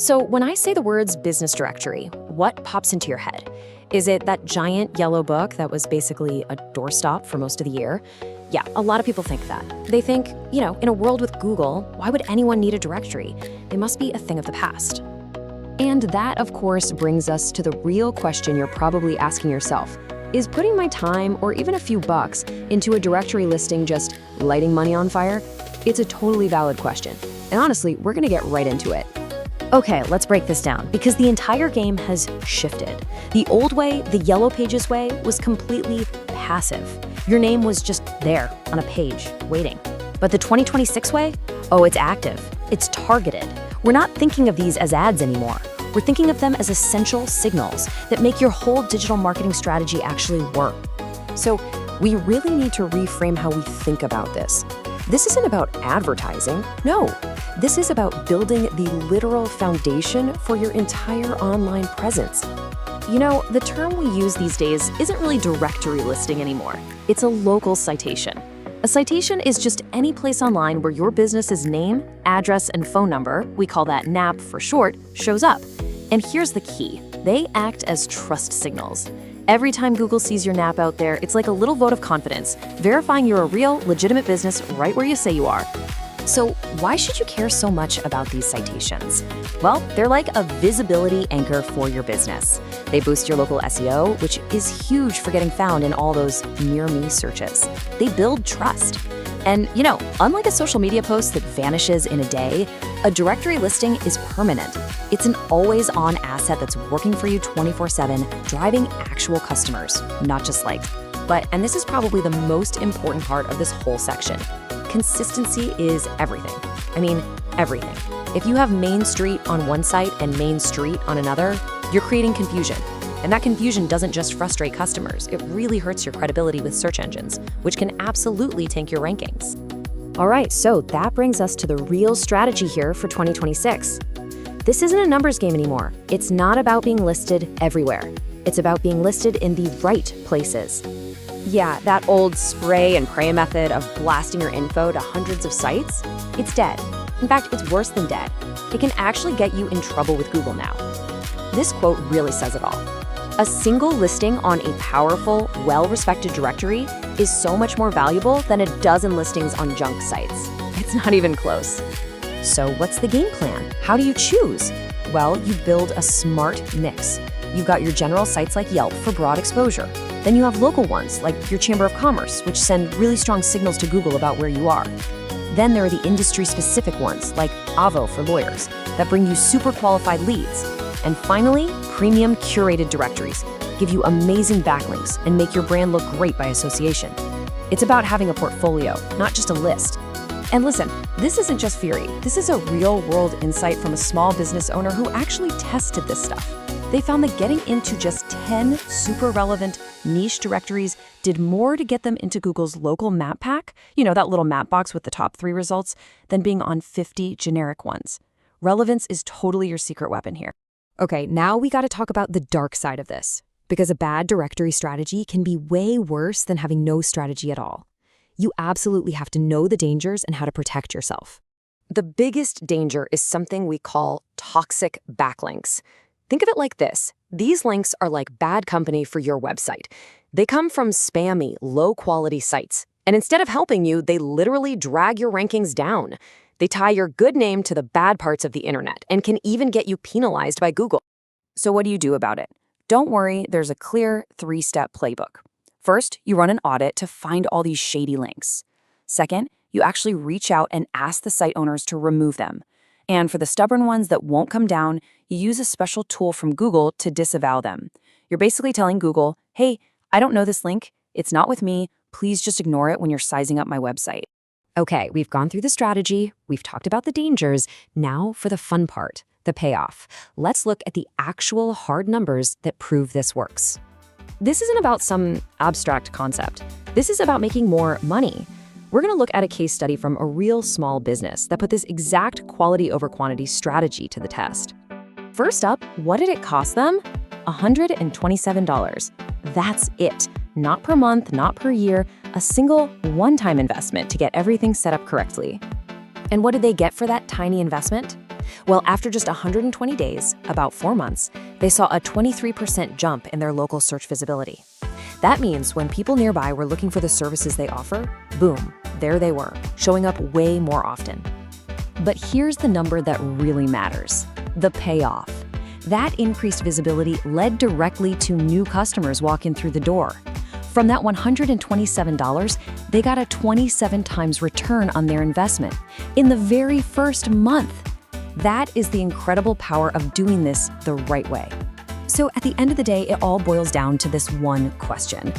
So when I say the words business directory, what pops into your head? Is it that giant yellow book that was basically a doorstop for most of the year? Yeah, a lot of people think that. They think, in a world with Google, why would anyone need a directory? They must be a thing of the past. And that, of course, brings us to the real question you're probably asking yourself. Is putting my time, or even a few bucks, into a directory listing just lighting money on fire? It's a totally valid question. And honestly, we're gonna get right into it. Okay, let's break this down, because the entire game has shifted. The old way, the Yellow Pages way, was completely passive. Your name was just there on a page, waiting. But the 2026 way? Oh, it's active. It's targeted. We're not thinking of these as ads anymore. We're thinking of them as essential signals that make your whole digital marketing strategy actually work. So we really need to reframe how we think about this. This isn't about advertising. No, this is about building the literal foundation for your entire online presence. The term we use these days isn't really directory listing anymore. It's a local citation. A citation is just any place online where your business's name, address, and phone number, we call that NAP for short, shows up. And here's the key. They act as trust signals. Every time Google sees your NAP out there, it's like a little vote of confidence, verifying you're a real, legitimate business right where you say you are. So why should you care so much about these citations? Well, they're like a visibility anchor for your business. They boost your local SEO, which is huge for getting found in all those near me searches. They build trust. And, unlike a social media post that vanishes in a day, a directory listing is permanent. It's an always-on asset that's working for you 24/7, driving actual customers, not just likes. And this is probably the most important part of this whole section. Consistency is everything. I mean, everything. If you have Main Street on one site and Main Street on another, you're creating confusion. And that confusion doesn't just frustrate customers, it really hurts your credibility with search engines, which can absolutely tank your rankings. All right, so that brings us to the real strategy here for 2026. This isn't a numbers game anymore. It's not about being listed everywhere. It's about being listed in the right places. Yeah, that old spray and pray method of blasting your info to hundreds of sites, it's dead. In fact, it's worse than dead. It can actually get you in trouble with Google now. This quote really says it all. A single listing on a powerful, well-respected directory is so much more valuable than a dozen listings on junk sites. It's not even close. So what's the game plan? How do you choose? Well, you build a smart mix. You've got your general sites like Yelp for broad exposure. Then you have local ones like your Chamber of Commerce, which send really strong signals to Google about where you are. Then there are the industry-specific ones like Avo for lawyers that bring you super qualified leads. And finally, premium curated directories give you amazing backlinks and make your brand look great by association. It's about having a portfolio, not just a list. And listen, this isn't just theory. This is a real-world insight from a small business owner who actually tested this stuff. They found that getting into just 10 super relevant niche directories did more to get them into Google's local map pack, that little map box with the top 3 results, than being on 50 generic ones. Relevance is totally your secret weapon here. Okay, now we got to talk about the dark side of this, because a bad directory strategy can be way worse than having no strategy at all. You absolutely have to know the dangers and how to protect yourself. The biggest danger is something we call toxic backlinks. Think of it like this. These links are like bad company for your website. They come from spammy, low-quality sites. And instead of helping you, they literally drag your rankings down. They tie your good name to the bad parts of the internet and can even get you penalized by Google. So what do you do about it? Don't worry, there's a clear 3-step playbook. First, you run an audit to find all these shady links. Second, you actually reach out and ask the site owners to remove them. And for the stubborn ones that won't come down, you use a special tool from Google to disavow them. You're basically telling Google, hey, I don't know this link. It's not with me. Please just ignore it when you're sizing up my website. Okay, we've gone through the strategy. We've talked about the dangers. Now for the fun part, the payoff. Let's look at the actual hard numbers that prove this works. This isn't about some abstract concept. This is about making more money. We're going to look at a case study from a real small business that put this exact quality over quantity strategy to the test. First up, what did it cost them? $127. That's it. Not per month, not per year, a single one-time investment to get everything set up correctly. And what did they get for that tiny investment? Well, after just 120 days, about 4 months, they saw a 23% jump in their local search visibility. That means when people nearby were looking for the services they offer, boom, there they were, showing up way more often. But here's the number that really matters: the payoff. That increased visibility led directly to new customers walking through the door. From that $127, they got a 27 times return on their investment in the very first month. That is the incredible power of doing this the right way. So at the end of the day, it all boils down to this one question.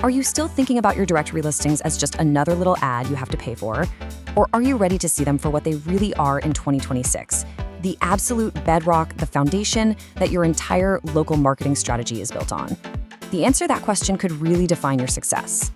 Are you still thinking about your directory listings as just another little ad you have to pay for? Or are you ready to see them for what they really are in 2026? The absolute bedrock, the foundation that your entire local marketing strategy is built on. The answer to that question could really define your success.